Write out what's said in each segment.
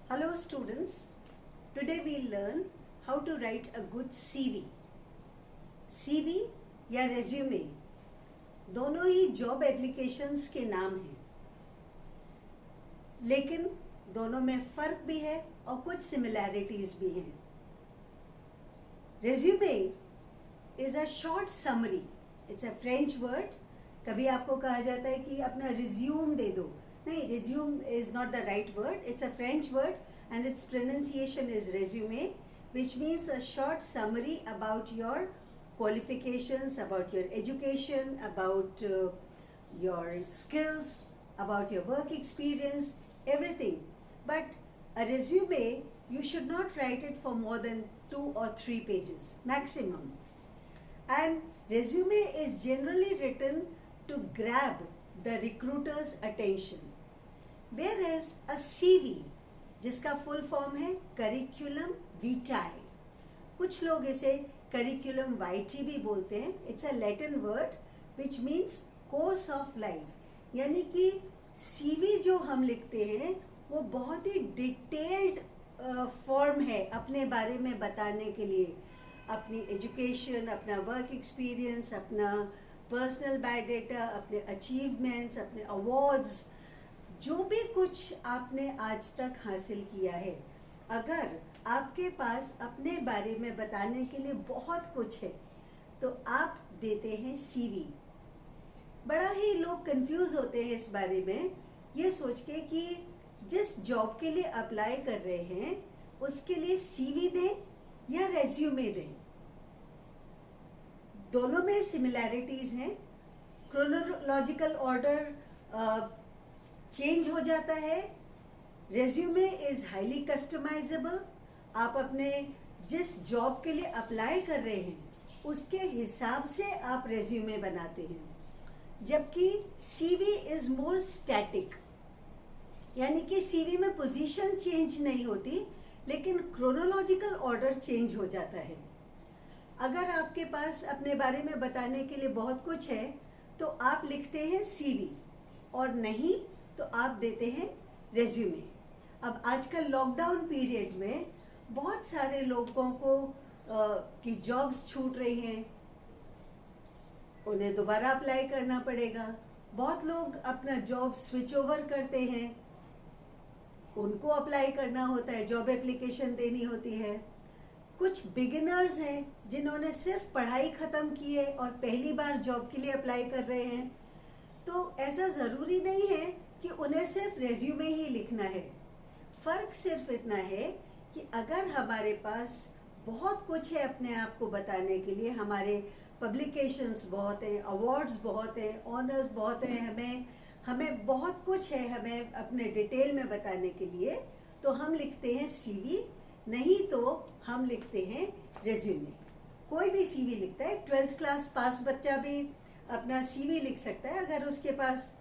Hello students, today we'll learn how to write a good CV. CV या resume दोनों ही job applications के नाम हैं, लेकिन दोनों में फ़र्क भी है और कुछ सिमिलैरिटीज़ भी हैं. Resume is a short summary. It's a French word. कभी आपको कहा जाता है कि अपना रिज्यूम दे दो. नहीं, resume is not the right word. It's a French word and its pronunciation is resume, which means a short summary about your qualifications, about your education, about your skills, about your work experience, everything. But a resume, you should not write it for more than 2 or 3 pages maximum. And resume is generally written to grab the recruiter's attention. Whereas a CV, जिसका full form है curriculum विटाए, कुछ लोग इसे curriculum वाइटी भी बोलते हैं. It's a Latin word which means course of life. यानी कि सीवी जो हम लिखते हैं वो बहुत ही डिटेल्ड फॉर्म है अपने बारे में बताने के लिए. अपनी एजुकेशन, अपना वर्क एक्सपीरियंस, अपना पर्सनल बायोडाटा, अपने अचीवमेंट्स, अपने अवार्ड्स, जो भी कुछ आपने आज तक हासिल किया है. अगर आपके पास अपने बारे में बताने के लिए बहुत कुछ है तो आप देते हैं सीवी. बड़ा ही लोग कंफ्यूज होते हैं इस बारे में, ये सोच के कि जिस जॉब के लिए अप्लाई कर रहे हैं उसके लिए सीवी दें या रेज्यूमे दें. दोनों में सिमिलैरिटीज हैं. क्रोनोलॉजिकल ऑर्डर चेंज हो जाता है. Resume is highly customisable. आप अपने जिस जॉब के लिए अप्लाई कर रहे हैं उसके हिसाब से आप रेज्यूमे बनाते हैं, जबकि सीवी इज मोर स्टैटिक. यानी कि सीवी में पोजीशन चेंज नहीं होती, लेकिन क्रोनोलॉजिकल ऑर्डर चेंज हो जाता है. अगर आपके पास अपने बारे में बताने के लिए बहुत कुछ है तो आप लिखते हैं सीवी, और नहीं तो आप देते हैं रेज्यूमे. अब आजकल लॉकडाउन पीरियड में बहुत सारे लोगों को की जॉब्स छूट रही हैं, उन्हें दोबारा अप्लाई करना पड़ेगा. बहुत लोग अपना जॉब स्विच ओवर करते हैं, उनको अप्लाई करना होता है, जॉब एप्लीकेशन देनी होती है. कुछ बिगिनर्स हैं जिन्होंने सिर्फ पढ़ाई ख़त्म की है और पहली बार जॉब के लिए अप्लाई कर रहे हैं, तो ऐसा ज़रूरी नहीं है कि उन्हें सिर्फ रेज्यूमे ही लिखना है. फ़र्क सिर्फ इतना है कि अगर हमारे पास बहुत कुछ है अपने आप को बताने के लिए, हमारे पब्लिकेशंस बहुत हैं, अवार्ड्स बहुत हैं, ऑनर्स बहुत हैं, हमें बहुत कुछ है हमें अपने डिटेल में बताने के लिए, तो हम लिखते हैं सीवी. नहीं तो हम लिखते हैं रेज्यूमे. कोई भी सीवी लिखता है. 12th क्लास पास बच्चा भी अपना सीवी लिख सकता है अगर उसके पास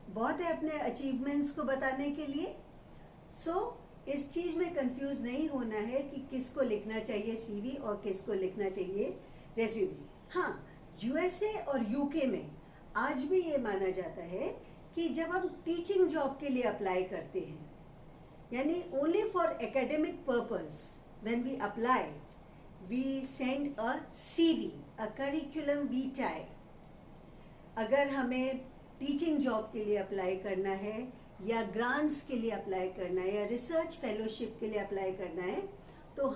बहुत है अपने अचीवमेंट्स को बताने के लिए. इस चीज़ में कंफ्यूज नहीं होना है कि किसको लिखना चाहिए सीवी और किसको लिखना चाहिए रेज्यूमे. हाँ, यूएसए और यूके में आज भी ये माना जाता है कि जब हम टीचिंग जॉब के लिए अप्लाई करते हैं, यानी only for academic purpose, when we apply we send a CV, a curriculum vitae. अगर हमें टीचिंग जॉब के लिए अप्लाई करना है या ग्रांट्स के लिए अप्लाई करना है या रिसर्च फेलोशिप के लिए अप्लाई करना है तो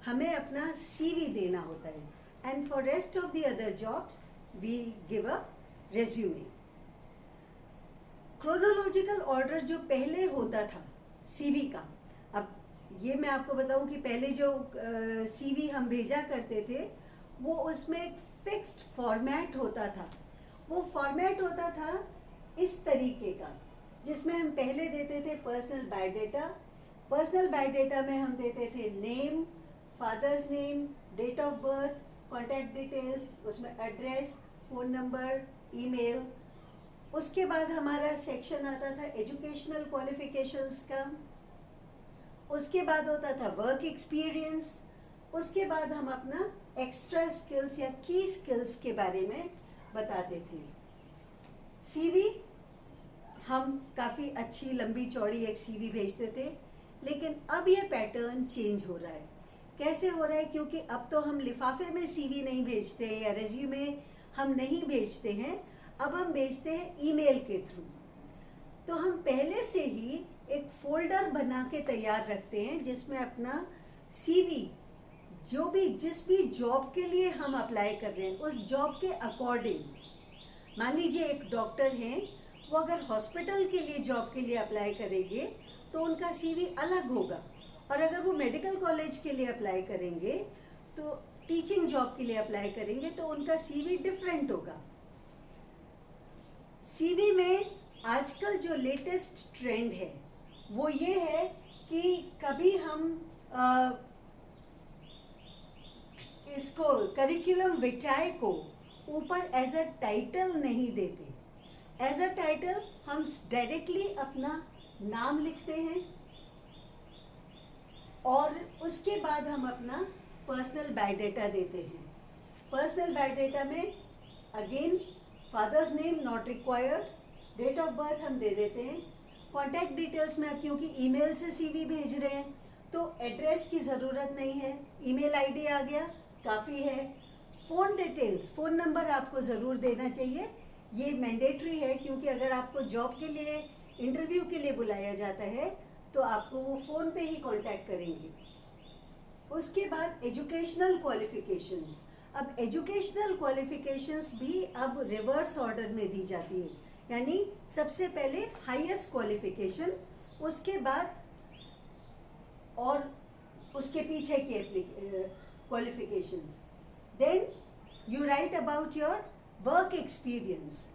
हमें अपना सीवी देना होता है. And for rest of the other jobs we give a resume. Chronological order जो पहले होता था सीवी का, अब ये मैं आपको बताऊं कि पहले जो सीवी हम भेजा करते थे वो उसमें एक फिक्स्ड फॉर्मेट होता था. वो फॉर्मेट होता था इस तरीके का, जिसमें हम पहले देते थे पर्सनल बायोडाटा. पर्सनल बायोडाटा में हम देते थे name, father's name, date of birth, contact details, उसमें एड्रेस, फ़ोन नंबर, ईमेल. उसके बाद हमारा सेक्शन आता था एजुकेशनल क्वालिफिकेशंस का. उसके बाद होता था वर्क एक्सपीरियंस. उसके बाद हम अपना एक्स्ट्रा स्किल्स या की स्किल्स के बारे में बताते थे. सीवी हम काफ़ी अच्छी लंबी चौड़ी एक सीवी भेजते थे, लेकिन अब ये पैटर्न चेंज हो रहा है। कैसे हो रहा है? क्योंकि अब तो हम लिफाफे में सीवी नहीं भेजते या रेज्यूमे हम नहीं भेजते हैं, अब हम भेजते हैं ईमेल के थ्रू। तो हम पहले से ही एक फोल्डर बना के तैयार रखते हैं जिसमें अपना सीवी, जिस भी जॉब के लिए हम अप्लाई कर रहे हैं उस जॉब के अकॉर्डिंग, मान लीजिए एक डॉक्टर हैं, वो अगर हॉस्पिटल के लिए जॉब के लिए अप्लाई करेंगे तो उनका सीवी अलग होगा, और अगर वो मेडिकल कॉलेज के लिए अप्लाई करेंगे तो टीचिंग जॉब के लिए अप्लाई करेंगे तो उनका सीवी डिफरेंट होगा। सीवी में आजकल जो लेटेस्ट ट्रेंड है वो ये है कि कभी हम इसको करिकुलम विटाए को ऊपर एज अ टाइटल नहीं देते। एज अ टाइटल हम डायरेक्टली अपना नाम लिखते हैं और उसके बाद हम अपना पर्सनल बायोडाटा देते हैं। पर्सनल बायोडाटा में again father's name not required, date of birth हम दे देते हैं। कॉन्टैक्ट डिटेल्स में, अब क्योंकि ईमेल से सीवी भेज रहे हैं तो एड्रेस की ज़रूरत नहीं है, ईमेल आईडी आ गया काफ़ी है। फ़ोन डिटेल्स, फ़ोन नंबर आपको ज़रूर देना चाहिए, ये मैंडेटरी है, क्योंकि अगर आपको जॉब के लिए, इंटरव्यू के लिए बुलाया जाता है तो आपको वो फ़ोन पे ही कांटेक्ट करेंगे। उसके बाद एजुकेशनल क्वालिफिकेशंस। अब एजुकेशनल क्वालिफिकेशंस भी अब रिवर्स ऑर्डर में दी जाती है, यानी सबसे पहले हाईएस्ट क्वालिफिकेशन, उसके बाद और उसके पीछे के qualifications. Then you write about your work experience.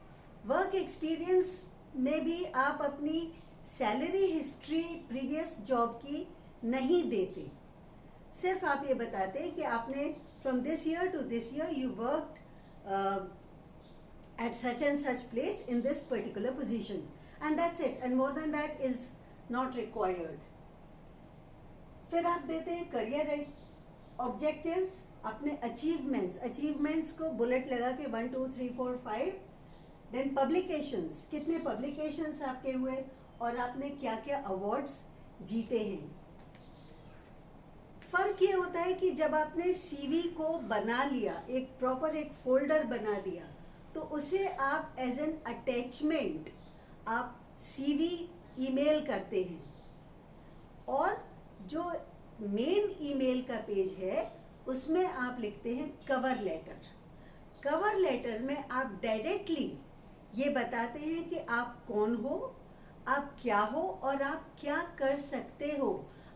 Work experience में भी आप अपनी सैलरी हिस्ट्री प्रीवियस जॉब की नहीं देते, सिर्फ आप ये बताते हैं कि आपने from this year to this year you worked at such and such place in this particular position, and that's it, and more than that is not required. फिर आप देते हैं करियर ऑब्जेक्टिव्स, अपने अचीवमेंट्स को बुलेट लगा के 1 2 3 4 5। Then publications, कितने publications आपके हुए और आपने क्या क्या अवार्ड्स जीते हैं। फर्क ये होता है कि जब आपने सीवी को बना लिया, एक प्रॉपर एक फोल्डर बना दिया, तो उसे आप एज एन अटैचमेंट आप सीवी ईमेल करते हैं, और जो मेन ईमेल का पेज है उसमें आप लिखते हैं कवर लेटर। कवर लेटर में आप डायरेक्टली ये बताते हैं कि आप कौन हो, आप क्या हो और आप क्या कर सकते हो,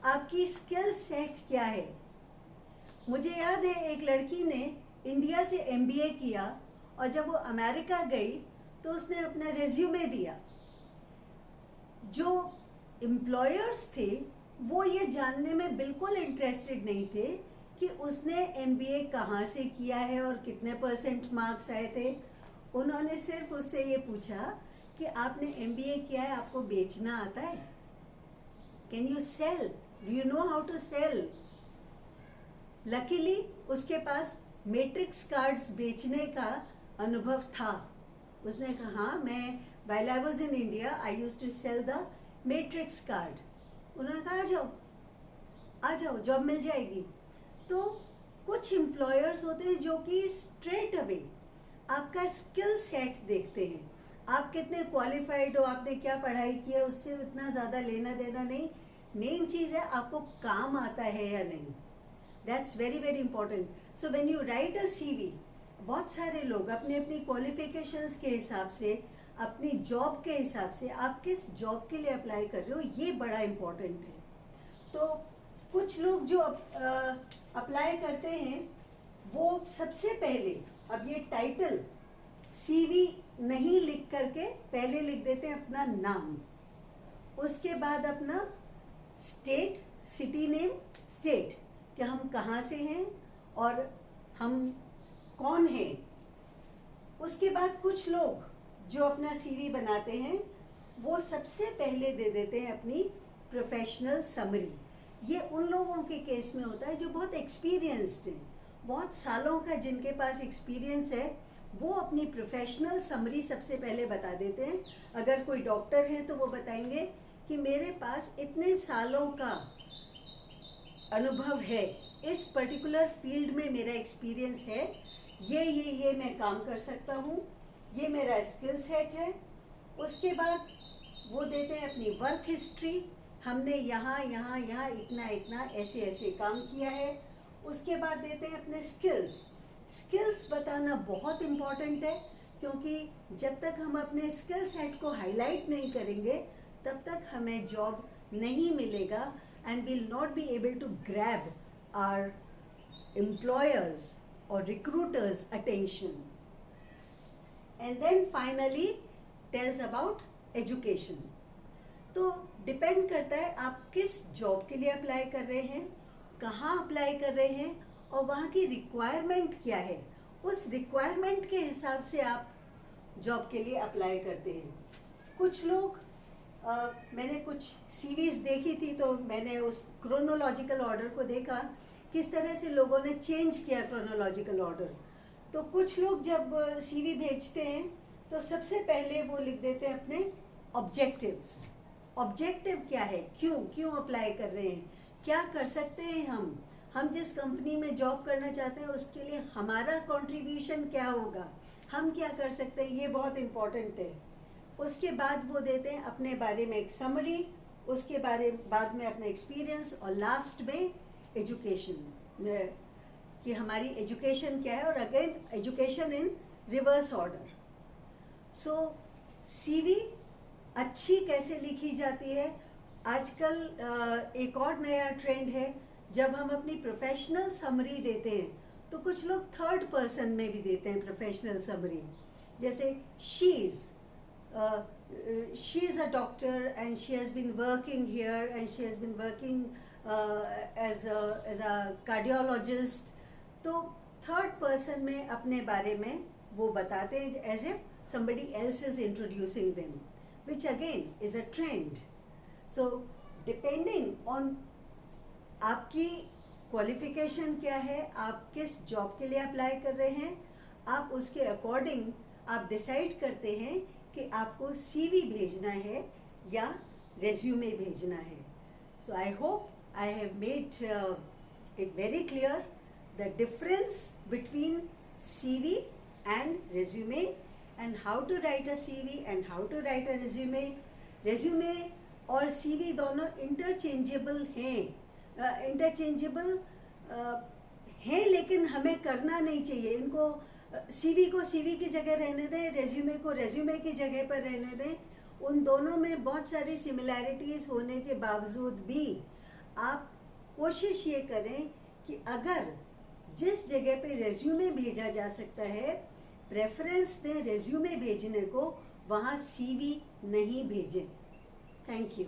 आपकी स्किल सेट क्या है। मुझे याद है एक लड़की ने इंडिया से एमबीए किया और जब वो अमेरिका गई तो उसने अपना रेज्यूमे दिया। जो एम्प्लॉयर्स थे वो ये जानने में बिल्कुल इंटरेस्टेड नहीं थे कि उसने एमबीए कहाँ से किया है और कितने % मार्क्स आए थे। उन्होंने सिर्फ उससे ये पूछा कि आपने एमबीए किया है, आपको बेचना आता है, can you sell, do you know how to sell. Luckily उसके पास मैट्रिक्स कार्ड्स बेचने का अनुभव था। उसने कहा हाँ, मैं while I was in India I used to sell the matrix card। उन्होंने कहा आ जाओ जॉब मिल जाएगी। तो कुछ एम्प्लॉयर्स होते हैं जो कि स्ट्रेट अवे आपका स्किल सेट देखते हैं, आप कितने क्वालिफाइड हो, आपने क्या पढ़ाई की है, उससे उतना ज़्यादा लेना देना नहीं। मेन चीज़ है आपको काम आता है या नहीं, that's very very important. So when you right a CV, बहुत सारे लोग अपने अपनी क्वालिफिकेशंस के हिसाब से, अपनी जॉब के हिसाब से, आप किस जॉब के लिए अप्लाई कर रहे हो ये बड़ा इम्पोर्टेंट है। तो कुछ लोग जो अप्लाई करते हैं वो सबसे पहले, अब ये टाइटल सीवी नहीं लिख करके पहले लिख देते हैं अपना नाम, उसके बाद अपना स्टेट, सिटी नेम, स्टेट कि हम कहाँ से हैं और हम कौन है। उसके बाद कुछ लोग जो अपना सीवी बनाते हैं वो सबसे पहले दे देते हैं अपनी प्रोफेशनल समरी। ये उन लोगों के केस में होता है जो बहुत एक्सपीरियंस्ड हैं, बहुत सालों का जिनके पास एक्सपीरियंस है, वो अपनी प्रोफेशनल समरी सबसे पहले बता देते हैं। अगर कोई डॉक्टर है तो वो बताएंगे कि मेरे पास इतने सालों का अनुभव है, इस पर्टिकुलर फील्ड में मेरा एक्सपीरियंस है, ये मैं काम कर सकता हूँ, ये मेरा स्किल सेट है। उसके बाद वो देते हैं अपनी वर्क हिस्ट्री, हमने यहाँ यहाँ यहाँ इतना इतना ऐसे ऐसे काम किया है। उसके बाद देते हैं अपने स्किल्स बताना बहुत इम्पॉर्टेंट है, क्योंकि जब तक हम अपने स्किल सेट को हाईलाइट नहीं करेंगे तब तक हमें जॉब नहीं मिलेगा, and we'll not be able to grab our employers or recruiters' attention. And then finally tells about education. तो डिपेंड करता है आप किस जॉब के लिए अप्लाई कर रहे हैं, कहाँ अप्लाई कर रहे हैं और वहाँ की रिक्वायरमेंट क्या है। उस रिक्वायरमेंट के हिसाब से आप जॉब के लिए अप्लाई करते हैं। कुछ लोग मैंने कुछ सीरीज देखी थी, तो मैंने उस क्रोनोलॉजिकल ऑर्डर को देखा, किस तरह से लोगों ने चेंज किया क्रोनोलॉजिकल ऑर्डर। तो कुछ लोग जब सीवी भेजते हैं तो सबसे पहले वो लिख देते हैं अपने ऑब्जेक्टिव्स। ऑब्जेक्टिव क्या है, क्यों अप्लाई कर रहे हैं, क्या कर सकते हैं हम जिस कंपनी में जॉब करना चाहते हैं उसके लिए हमारा कंट्रीब्यूशन क्या होगा, हम क्या कर सकते हैं, ये बहुत इम्पोर्टेंट है। उसके बाद वो देते हैं अपने बारे में एक समरी, उसके बाद में अपना एक्सपीरियंस और लास्ट में एजुकेशन, कि हमारी एजुकेशन क्या है, और again education in reverse order. So CV अच्छी कैसे लिखी जाती है, आजकल एक और नया ट्रेंड है, जब हम अपनी प्रोफेशनल समरी देते हैं तो कुछ लोग थर्ड पर्सन में भी देते हैं प्रोफेशनल समरी, जैसे she is a doctor and she has been working here and she has been working as a cardiologist. तो थर्ड पर्सन में अपने बारे में वो बताते हैं as if somebody else is introducing them, which again is a trend. So depending on आपकी qualification क्या है, आप किस जॉब के लिए अप्लाई कर रहे हैं, आप उसके अकॉर्डिंग आप डिसाइड करते हैं कि आपको सीवी भेजना है या रेज्यूमे भेजना है. So I hope I have made it very clear the difference between CV and resume and how to write a CV and how to write a resume. Resume और सीवी दोनों interchangeable हैं, लेकिन हमें करना नहीं चाहिए इनको. सीवी को सीवी की जगह रहने दें, रेज्यूमे को रेज्यूमे की जगह पर रहने दें. उन दोनों में बहुत सारी सिमिलैरिटीज़ होने के बावजूद भी आप कोशिश ये करें कि अगर जिस जगह पे रेज्यूमे भेजा जा सकता है प्रेफरेंस दें रेज्यूमे भेजने को, वहाँ सीवी नहीं भेजें. Thank you.